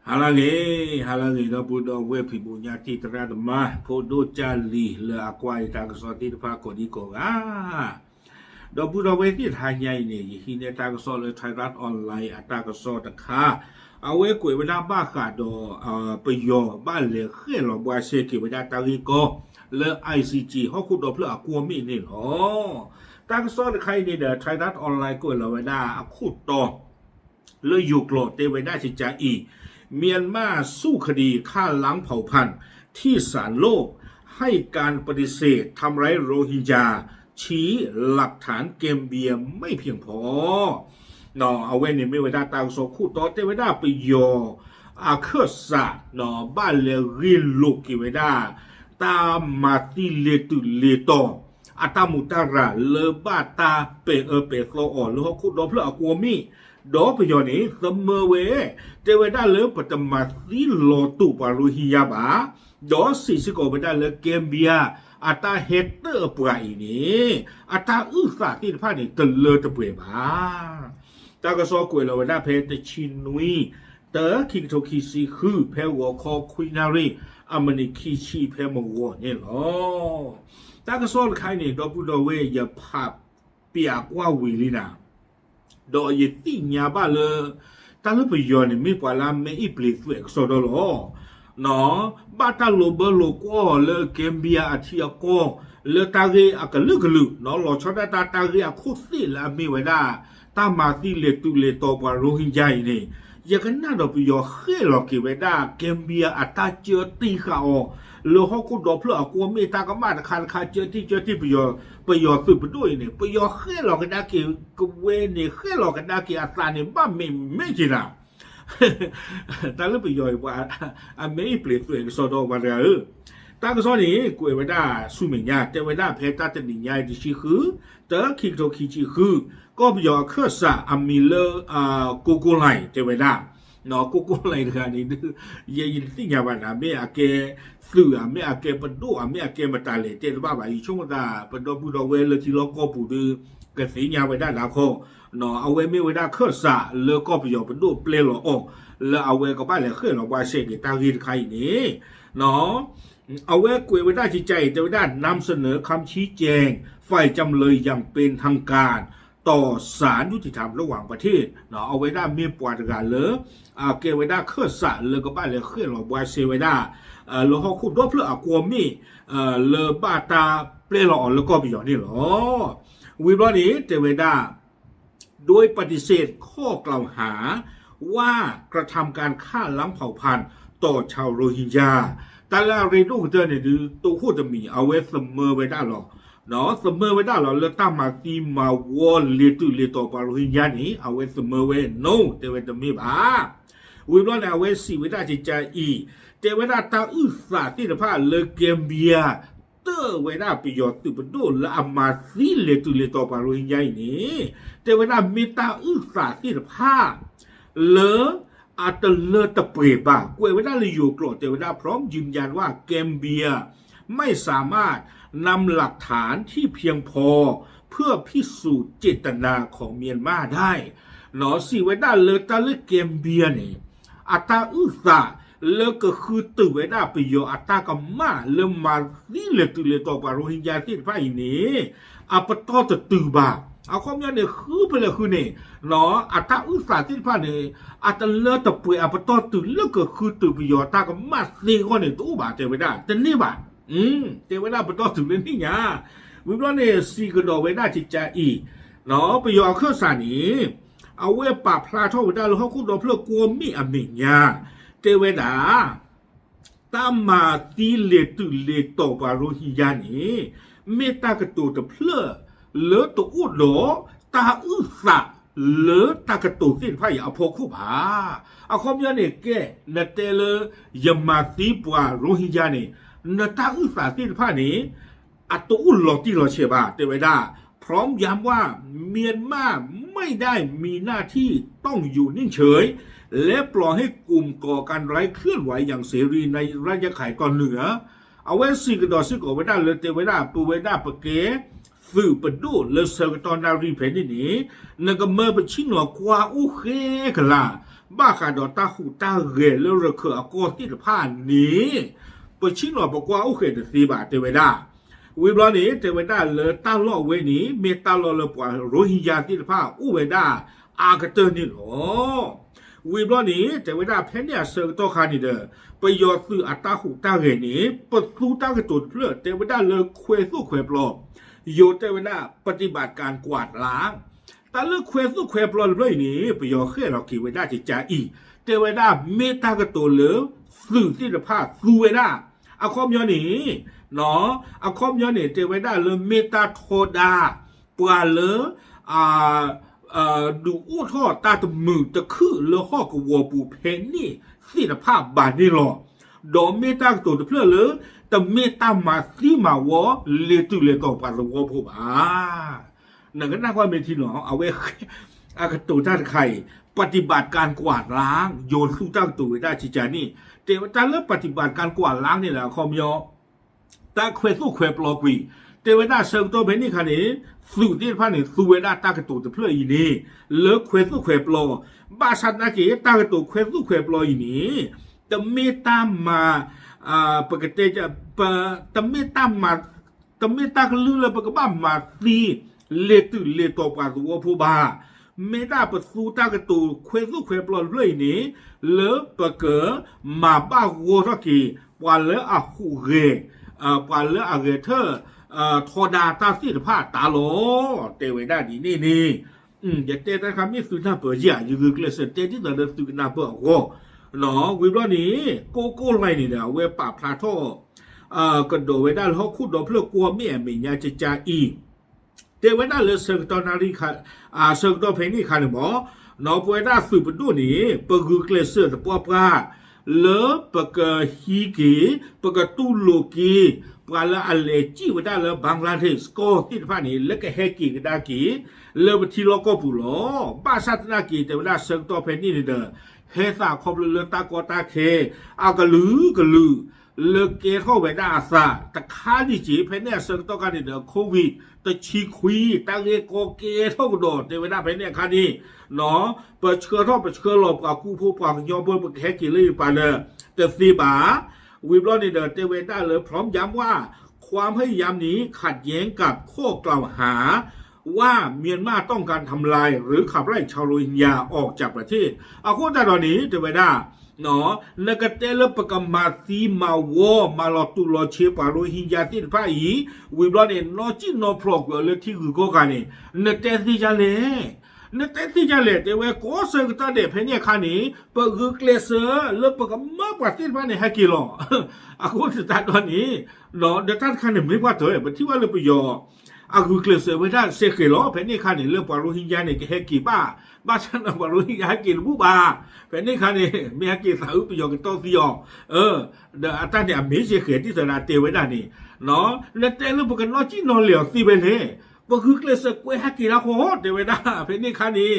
Halangi na budo we pibunya ti terada mah podo jali le akwai ta so ti pa ko di ko ga do budo we ti hanya ini hine ta so le thai rat online ata ko so ta kha awe kwe wada ba kha do pe yo ba le khe lo bwa se ki wada ta ri ko le ICG ฮอกคุดอเพลอะกัวมีนี่หรอta ko so ta khai ni da thai rat online ko lo wada ขุดตอleอยู่โกรธเตเวดาสิจาอีเมียนมาสู้คดีฆ่าล้างเผ่าพันธุ์ที่ศาลโลกให้การปฏิเสธทำร้ายโรฮิงญาชี้หลักฐานเกมเบียไม่เพียงพอเนาะเอาไว้เนี่ยไม่เวลาตางโซคู่ต่อเตเวดาไปยออาเคอสะเนาะบ้านเลรินลูกกิเวดาตามมาติเลตุเลตออาตามุตาระเลบาตาเปเปโซอ่อนหรือเขาคู่ดอเพื่ออกัวมีดอพยอนี้เสมอเวเจเวดาเลปตมาสีโลตุปารุฮิยาบาดอสิสิโกเวดาเลเกมเบียอัตาเฮตเตอร์ปรายนี้อัตาอุสาที่พานี่ตะเลตะเปบาตากซอกวยลเวดาเพตชินุยเตอคิงโทคิซีคือเพวอคอคุยนารีอเมริคีชีเพมวอเนี่ยหรอตากซอใครนี่ดอปุดอเวอย่าพับเปียกว่าวิลีนาดอเยติญาบาเลตาลปยอนี่มีกว่าลาเมอีปลิสเวกโซดอลเนาะบาตาโลเบโลก็เลเกมเบียอาทิยก็เลตาเรอากลึกเนาะลอชอดตาตาเรอคุสิลามีไว้ได้ตามาติเลตุเลตอบาโรฮิงญานี่ยากันน่าดอปยอเฮลอกิไว้ได้เกมเบียอัตาเจอตีขาอเลฮอกกูดอเพลอกัวเมตากมาตะคาเจอที่ปยอสุดไปด้วยเนี่ยปยอเฮลอกันได้กี่กเวนี่เฮลอกันได้กี่อัตราเนี่ยบ้าไม่จริงนะตาลปยอว่าอเมย์เปลี่ยนตัวเองโซดอมาเลยตากซอนี่กูเวด้าสุเมียแต่เวด้าเพตาตนิยายดิชิคือเตอคิกโตคิจิคือก็ปยอเคสะอามิเลกูกูไลแต่เวด้าเนาะกูไลเรื่องนี้ยินสิ่งอย่างว่านะไม่อาเกสื่อไม่อาเกปนดูไม่อาเกมาตาเลเจนบ้าไปช่วงนั้นปนดูบุดเวลที่เราก็ปูดูกสิ่งอย่างว่าได้แล้วเขาเนาะเอาไว้ไม่ไว้ได้เคสะแล้วก็ปยอปนดูเปลี่ยนหรอแล้วเอาไว้ก็บ้านเลยเคยเราว่าเสกตาหินใครนี่เนาะเอาไว้กุยไว้ได้ชี้ใจแต่ไว้ได้นำเสนอคำชี้แจงฝ่ายจำเลยอย่างเป็นทางการต่อศาลยุติธรรมระหว่างประเทศเนาะเอาไว้ได้มีปวดกันเลยเกไว้ได้เคยสะเลยก็บ้านเลยเคยเราว่าเสไว้ได้เราเขาขุดรอบเพื่อกัวมีเลบาตาเปลี่ยนหล่อแล้วก็ไปอย่างนี้หรอวิบล้อนี้แต่ไว้ได้โดยปฏิเสธข้อกล่าวหาว่ากระทำการฆ่าล้างเผ่าพันธุ์ต่อชาวโรฮิงญาแต่ละเรื่องของเธอเนี่ยดูตัวคู่จะมีเอาไว้เสมอไว้ได้หรอเนาะเสมอไว้ได้หรอแล้วตั้งมาตีมาวอลเลตุเลต่อปาโรฮิงญานี่เอาไว้เสมอไว้ no แต่ไว้จะมีบ้าวิบล้อเนี่ยเอาไว้สิไว้ได้จิตใจอีแต่ไว้ได้ตาอุตสาห์ที่จะพาเลเกมเบียเตอร์ไว้ได้ประโยชน์ตุบดูและอามาซีเลตุเลต่อปาโรฮิงญานี่แต่ไว้ได้มีตาอุตสาห์ที่จะพาเลอาตเลตะเปรบากวยไว้ได้เลยอยู่โกรธแต่ไว้ได้พร้อมยืนยันว่าเกมเบียไม่สามารถนำหลักฐานที่เพียงพอเพื่อพิสูจน์เจตนาของเมียนมาได้หนอสิไว้ได้เลยตาเลเกมเบียนี่อัตาอุสาเลก็คือตื่นไว้ได้ไปโยอัตากรรมาเลมานี่เลตุเลต่อปาโรฮิงญาที่ภาคนี้อัปตอจะตื่นบาเอาความยาวเนี่ยคือไปเลยคือเนี่ยเนาะอัตราอุตสาหที่ผ่านเนี่ยอัตราเลือดตะปุยอัปตอตื่นเลือกก็คือตื่นประโยชน์ตากับมาสี่คนเนี่ยตู้บาเจไว้ได้แต่นี่บาเจไว้ได้อัปตอตื่นเรื่องนี้ไงวิบล้อเนี่ยสี่กระดอกไว้ได้จิตใจอีเนาะประโยชน์เครื่องสารนี้เอาไว้ปราบพลาดเท่าไว้ได้แล้วเขาคุดดอกเพื่อกลัวมีอเมริกาเจไว้ได้ตามมาตีเลตุเลตอบาโรฮิญานี่เมตากระตูตะเพลอเลอตัวอุดหลอตาอุสะเลอตากระตุกสิ้นไพ่เอาพอคู่ผาเอาความยาเนี่ยแกนเตเลยามาตีปวาโรฮิงญาเนี่ยนตาอุสะสิ้นไพ่นี้อัตอุลหลอที่เราเชื่อบ้าเตไว้ได้พร้อมย้ำว่าเมียนมาไม่ได้มีหน้าที่ต้องอยู่นิ่งเฉยและปล่อยให้กลุ่มก่อการร้ายเคลื่อนไหวอย่างเสรีในระยะไขตอนเหนือเอาไว้สิ่งกระดอซึ่งก่อไว้ได้เลยเตไว้ได้ปูไว้ได้ปะเก๋ สื่อประดูเลเซอร์ตอนนารีเพนนี่นั่นก็เมื่อเป็นชิ้นหนอกว่าโอเคกันละบ้าขาดตาหูตาเกลแล้วเราเคยกอติดผ่านนี้เป็นชิ้นหนอบอกว่าโอเคแต่สีบาทเทวดาวิบลอนี้เทวดาเลยตาล่อเวนี้เมตาล่อเลยปว่าโรฮิงญาติดผ่าอุเวดาอากเตอร์นี่หรอวิบลอนี้เทวดาเพนเนี่ยเซอร์โตคานิเดอร์ไปยอดสื่ออัตตาหูตาเกนี้ปดสู้ตากระตุนเพื่อเทวดาเลยเควยสู้เควยปลอบโยเทวดาปฏิบัติการกวาดล้างแต่เลือกเควยสู้เควยปลอบเลยนี้ไปยอเคเราคิดไว้ได้จะจ่าอีเทวดาเมตากระตุนเลยสื่อที่จะพาสู้เวดาอาคอมยอนี้เนาะอาคอมยอนี้เทวดาเลยเมตาโทดาปลาเลยดูอู้ทอตาตมือตะคือเลยห่อกวัวปูเพนนี่สิทภาพบานนี่หรอดอเมตาตัวเพื่อเลยแต่เมตามาซีมาวอเลตุเลตอปาลวอผู้บ้านั่นก็น่าว่าเป็นที่หนอเอาไว้อากตูท่านไข่ปฏิบัติการกวาดล้างโยนคู่ตั้งตัวได้ชิจานี่แต่ว่าการเริ่มปฏิบัติการกวาดล้างนี่แหละคอมยอตาเควยสู้เควยปลอกวีแต่เวลาเชิงตัวเป็นนี่คันนี้สู่ที่พันนี่สู่เวลาตากระตุกจะเพื่ออีนี่เลิกเควยสู้เควยปลอบาชันนักเกตากระตุกเควยสู้เควยปลออีนี่แต่เมตามาปกติจะแต่เมตามาแต่เมตากลือเลยปกบ้ามาซีเลตุเลตปาตัวผู้บ้าเมตาปสู่ตากระตุกเควยสู้เควยปลอเลยนี่เลิกปกมาบ้าวัวสักทีวันเลิกอะหูเรปาเลอะเกเธอทอดาตาสิทธภาตาโลเตเวดาดีนี่อย่าเตะคำนี้สุดน่าเปิดยาอยู่คือเกลเซเตที่เราเดินสุดน่าเปิดโอ้เนาะวิบล้อนี้โกโก้ไรนี่เนี่ยเวปาพลาโตกระโดดเวดาเขาคูดดอกเพื่อกลัวไม่มีญาจิจาอีเตเวดาเลยเสกตอนนาฬิกาเสกตอนเพลงนี้คันหมอเนาะเวดาสืบดูนี่เปิดคือเกลเซตปัวปลาเลปกฮีกีปกตูโลกีปลาละอัลเลจีวดาเลบังลาเทสก็ที่ผ่านนี้เล็กเฮกีกดากีเลบทีโลก็ปุโลบาสัตนากีแต่เวลาเชิงตัวเพนนี่เด้อเฮซาคอมเลตากอตาเคอากลือกลือเลเกเข้าไปได้อาซาตะคาดิจีเพนเนี่ยเชิงตัวกันเด้อโควิดตะชีคุยตะเกโกเกเท่าโดดแต่เวลาเพนเนี่ยคันนี้เนาะเปิดเชื้อท่อเปิดเชื้อหลบกับกู้ผู้ปากยอมเปิดแค่กี่ลี่ปานเด้อแต่ซีบาวิบลอนี่เด้อเตเวด้าเลยพร้อมย้ำว่าความพยายามนี้ขัดแย้งกับข้อกล่าวหาว่าเมียนมาต้องการทำลายหรือขับไล่ชาวโรฮิงญาออกจากประเทศเอาคนแต่ตอนนี้เตเวด้าเนาะนักเตลปกมาซีมาวอมาลอตุลอเชปาโรฮิงญาที่พาอีวิบลอนี่นอจินอพรอกเลยที่คือก็กันนี่นักเตสิจาเลนั่นแต่ที่จะเล่แต่ว่าก็เสกตาเด็กเพเนี่ยคันนี้เปิดคือเกลเซอร์แล้วเปิดก็มากกว่าที่พันในฮักกิโลอากูจะตัดตอนนี้เนาะเดี๋ยวท่านคันนี้ไม่ว่าเถอะแต่ที่ว่าเราไปยออากูเกลเซอร์ไม่ได้เสกเหรอเพเนี่ยคันนี้เรื่องปารุหินยาเนี่ยฮักกิบ้าบ้าฉันปารุหินยาฮักกิลูบ้าเพเนี่ยคันนี้ไม่ฮักกิสาวไปยอกันต่อสิยอเดี๋ยวท่านเนี่ยไม่เสกที่สระเตไว้ได้นี่เนาะแล้วแต่เรื่องปกตินอจีนอเหลียวสิไปเลยก็คือเกลเซกวยฮักกิลาโคเดเวดาเพนี่คันนี้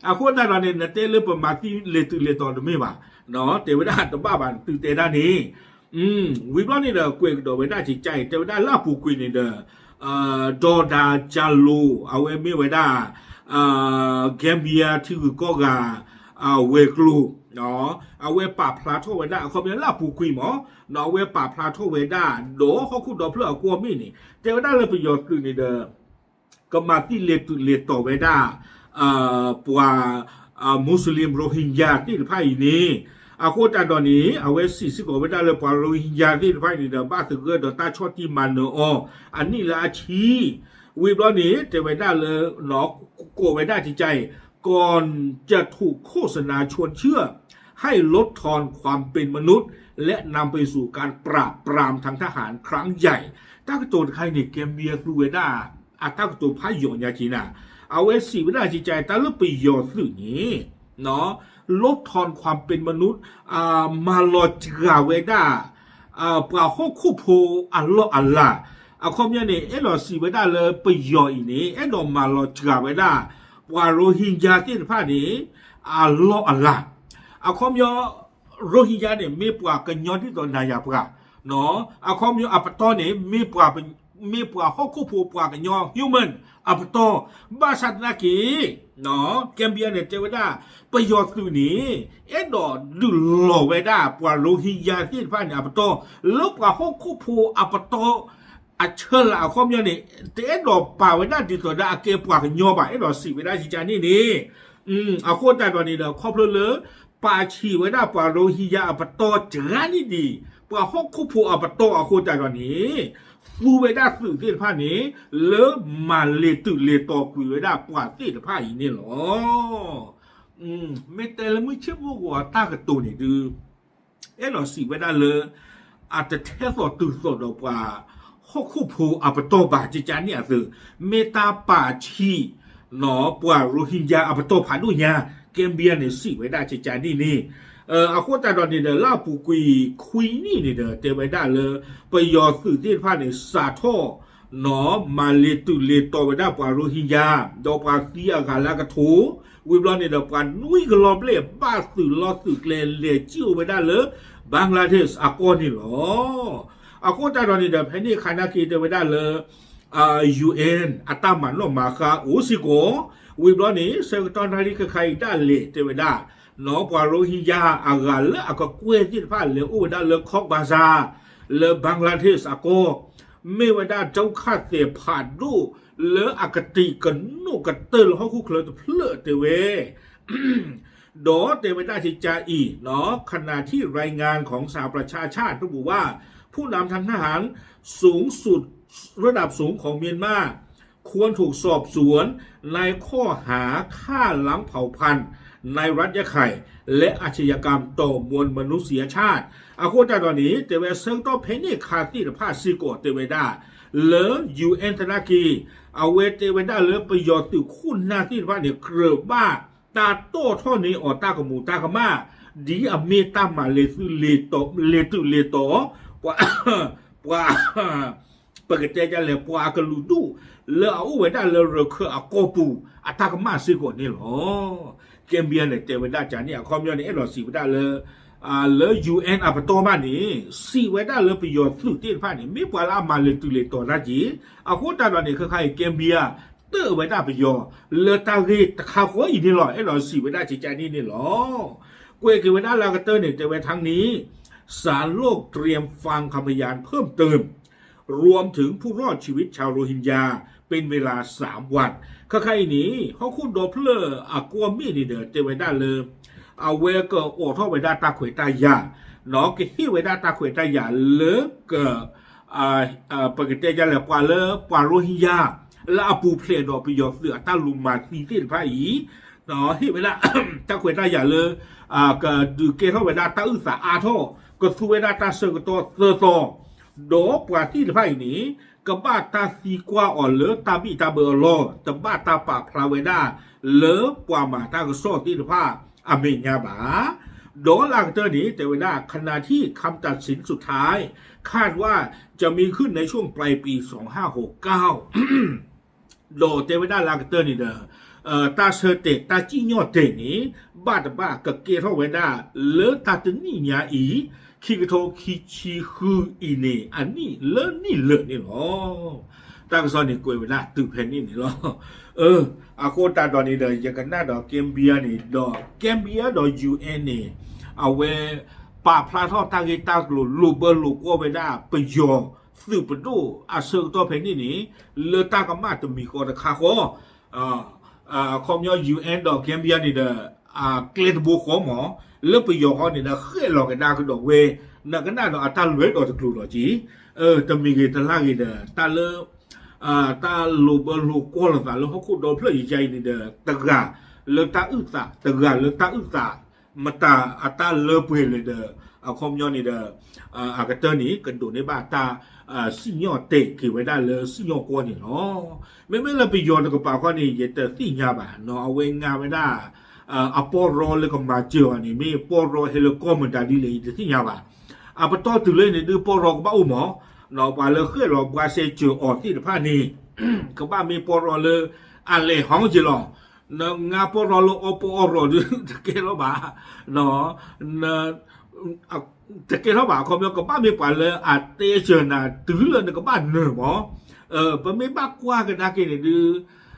อาคนนั้นเราเนี่ยเตลือประมาณที่เลตุเลตอนไม่มาเนาะเดเวดาตัวบ้าบันตื่นเตด้านนี้วิบล้อนี่เด้อกวยเดเวดาจิตใจเดเวดาลาปูกวยนี่เด้อดอดาจาลูเอาไว้ไม่เวดาแกมเบียที่คือก็กาเวกลูเนาะเอาไว้ป่าพลาโทเวดาเขาเป็นลาปูกวยหมอเนาะเวป่าพลาโทเวดาโดเขาคุดดอเพื่อกัวมีนี่เดเวดาเลยประโยชน์ตื่นนี่เด้อก็มาที่เลตต่อเวดาปัวมุสลิมโรฮิงญาที่ไพ่นี้อาโคตาตอนนี้เอาไว้40กว่าเวดาเลยปัวโรฮิงญาที่ไพ่นี่เด้อบ้าถึงเกิดตาชอที่มันเนออันนี้ละชีวิบล้อนี้เดเวดาเลยเนาะโกเวดาจิตใจก่อนจะถูกโฆษณาชวนเชื่อให้ลดทอนความเป็นมนุษย์และนำไปสู่การปราบปรามทางทหารครั้งใหญ่ถ้าโจทย์ใครเนี่ยเกมเบียร์ซูเวดาถ้าโจทย์พายองยาจีน่าเอาไว้สิเวลาจิตใจแต่ละปียอสื่อนี้เนาะลดทอนความเป็นมนุษย์มาลอจกาเวดาปราหกคู่โพอัลลอฮ์อัลลาเอาคอมยันเนี่ยลอสิเวดาเลยไปยออีนี้ลอมาลอจกาเวดาว่าโรฮิงญาที่พานี้อัลลอฮ์อัลลาเอาคอมยอโรฮิงญาเนี่ยมีปว่ากันย้อนที่ตอนนายาปราเนาะเอาคอมยออัปตอนเนี่ยมีปว่าเป็น มีปัวฮอกคู่ผูปัวกันยอฮิวแมนอัปโตบาสัตนากีเนาะแกมเบียเนี่ยเจวดาประโยชน์ตัวนี้ดอดูโลเวดาปัวโรฮิงญาที่ผ่านอัปโตลบปัวฮอกคู่ผูอัปโตอาเชิญละข้อมยนี่แต่ดอกป่าเวดาติดตัวดาเก็บปากยอบ่ดอกสิเวดาสิจานี่เอาโคตรตอนนี้เด้อครอบเลยป่าชีเวดาป่าโรฮิงญาอัปโตจานี่ดีป่าฮอกคู่ผูอัปโตเอาโคตรตอนนี้ฟูเวดาสื่อที่ผ่านนี้เลิกมาเลตุเลตอกุยเวดาป่าที่ผ่านนี่หรอไม่แต่ละมือเชื่อว่าตากระตูนี่ดูดอกสิเวดาเลยอาจจะแท้สอดตื่นสอดดอกป่าฮอกคู่ผูอัปโตบาจิจานี่คือเมตาป่าชีหนอป่าโรฮิงญาอัปโตผ่านดุญาเกมเบียเนี่ยสิเวดาจิจานี่เอาโคตรตอนนี้เด้อล่าปูกุยคุยนี่เด้อเตไว้ได้เลยไปยอสื่อที่ผ่านในสาท่อหนอมาเลตุเลตอไว้ได้ปาโรฮิงญาดอกปาเสียกาลากะทูวิบลอนนี่เด้อปานุยกลอบเล่บ้าสื่อลอสื่อเลจิ้วไว้ได้เลยบังกลาเทศอากอนี่หรอเอาโคตรตอนนี้เด้อแผ่นนี้คณะกีเตไว้ได้เลยUN อัตมันลมาคาโอซิโกวิบลอนนี่เซกตอนทาริกใครได้เลยเตไว้ได้น้องปาโรฮิงญาอากาเลอากกวยที่ผ่านเลอูดาเลคอกบาซาเลบังกลาเทศอากอไม่ว่าได้เจ้าข้าเตผ่านดูเลอากติกันนูกันเตลเขาคุกเลตเพลเตเวดอเตไว้ได้ที่จาอีเนาะขณะที่รายงานของสหประชาชาติระบุว่าผู้นำทางทหารสูงสุดระดับสูงของเมียนมาควรถูกสอบสวนในข้อหาฆ่าล้างเผ่าพันธุ์ในรัฐยะไข่และอาชญากรรมต่อมวลมนุษยชาติอาโคตาตอนนี้เตเวเซิงต้องเพนิคาติภาซิโกเตเวดาเลยูเอ็นธนากีเอาเวเตเวดาเลประโยชน์ติคุณหน้าที่ภาเนี่ยเกลือบ้าตาโต้ท่อนี้ออตากมูตากมาดีอเมตามาเลตุเลโตว่าปกติจะเลยปวากลูดูเลเอาเวดาเลเรคอากปูอาตากมาซิโกนี่หรอเกมเบียเนี่ยเตเวดาจานี่คอมยอนนี่เราสีเวดาเลยเลยUN อัปโตมานี่สีเวดาเลยประโยชน์สุดที่ผ่านนี่ไม่ปวาลามาเลยตุเลตัวนะจีอาโคตาตอนนี้คือใครเกมเบียเตอเวดาประโยชน์เลยตาเกตข้าวหัวอีนี่หรอเราสีเวดาจิจานี่หรอกวยคือเวดาลากเตอร์เนี่ยเตเวทางนี้ศาลโลกเตรียมฟังคำพยานเพิ่มเติมรวมถึงผู้รอดชีวิตชาวโรฮิงญาเป็นเวลา3 วันใครนี้เขาคุณโดเพลอากวมีนี่เด้อเตไว้ได้เลยเอาเวก็โอท่อไว้ได้ตาขวยตายาเนาะก็ที่ไว้ได้ตาขวยตายาเลิกปกติจะเลยปว่าเลยปว่าโรฮิงญาแล้วปูเพลดอกไปยอเสือตาลุมมาที่ที่พระอีเนาะที่เวลาตาขวยตายาเลยก็ดูเกท่อไว้ได้ตาอึสาอาท่อก็สู้ไว้ได้ตาเสือตัวเสือซอดอกปว่าที่พระอีนี้กบ้าตาซีกว่าอ่อนเลอตาบีตาเบอร์ลอตบ้าตาปากพลาเวดาเลอกว่ามาตากระโซที่ผ้าอเมญาบาโดนลากเตอร์นี้แต่เวลาขณะที่คำตัดสินสุดท้ายคาดว่าจะมีขึ้นในช่วงปลายปี2569โดเตเวดาลากเตอร์นี่เด้อตาเสเตตาจิญอเตนี้บ้าตบ้ากะเกทเวดาเลอตาตนี่ญาอีคิกโทคิชิฮืออีเนอันนี้เลอนี่เลอนี่หรอตากซอนนี่กวยเวลาตึกเพนนี่นี่หรออาโคตาตอนนี้เด้อยังกันหน้าดอกเกมเบียนี่ดอกเกมเบียดอก UN นี่เอาเวป่าพลาทอตาเกตาลูเบอร์ลูกว่าเวลาไปยอสืบประตูอาเซอร์ตัวเพนนี่นี่เลอตากมาตมีก็ตะคาโคคอมยอ UN ดอกเกมเบียนี่เด้อเกลดบูขอหมอเลือกไปยอเขาเนี่ยนะเคยหลอกกันได้ก็ดอกเวนักกันได้ดอกอัตราเวทดอกตะกรูดอกจีจะมีเกตลากีเด้อตาเลตาลูบลูกอลตาลูกเขาคูดโดนเพลย์ใจนี่เด้อตะกาเลตาอึตาตะกาเลตาอึตามาตาอัตราเลเปเลยเด้อคอมยอนี่เด้ออากาเตอร์นี้กันดูในบ้านตาสิ่งยอเตะคือไว้ได้เลยสิ่งยอกวนนี่เนาะไม่เราไปยอแล้วก็ป่าข้อนี้เยแต่สิ่งยาบ้านเนาะเอาไว้งานไว้ได้อปอรอเลยก็มาเจอนี่ไม่ปอรอเฮลิคอปเตอร์ดีเลยแต่สิ่งยาบ้านปตอตุเลยเนี่ยดูปอรอก็บ้าหมอเนาะป่าเลยเคยเราบ้าเซจูออกที่ผ้านี่ก็บ้ามีปอรอเลยอะไรห้องจีหรอเนาะงาปอรอเลยอปอรอดูตะเกียบบ้าเนาะตะเกียบบ้าคอมยอก็บ้ามีป่าเลยอาเตเจนะตื้อเลยก็บ้าเนื้อหมอ ปไม่บ้ากว่ากันนะกินดู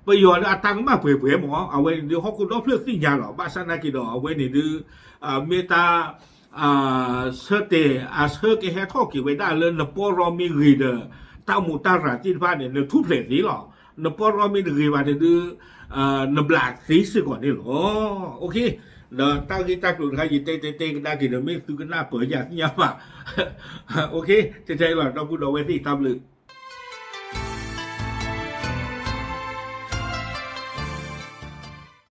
ไปย้อนอาตังมาเผยหมอเอาไว้ดูฮอกคุณดอกเลือกสิ่งยาหรอบ้าสันนักกินดอกเอาไว้นี่ดูเมตาเสเตเสกเฮทอกิไว้ได้เลยนปอรอมีรีเดอร์ตามูตาราจินบ้านเนี่ยทุบเหล็กนี่หรอนปอรอมีรีว่าเนี่ยดูนบลาดสีสึกก่อนนี่หรอโอเคเนาะตั้งที่ตั้งตัวใครยินเต้กันได้กินเดี๋ยวไม่ซื้อกันหน้าเปิดอย่างนี้ป่ะโอเคจะใช่หรอต้องพูดเอาไว้ที่ตามเลย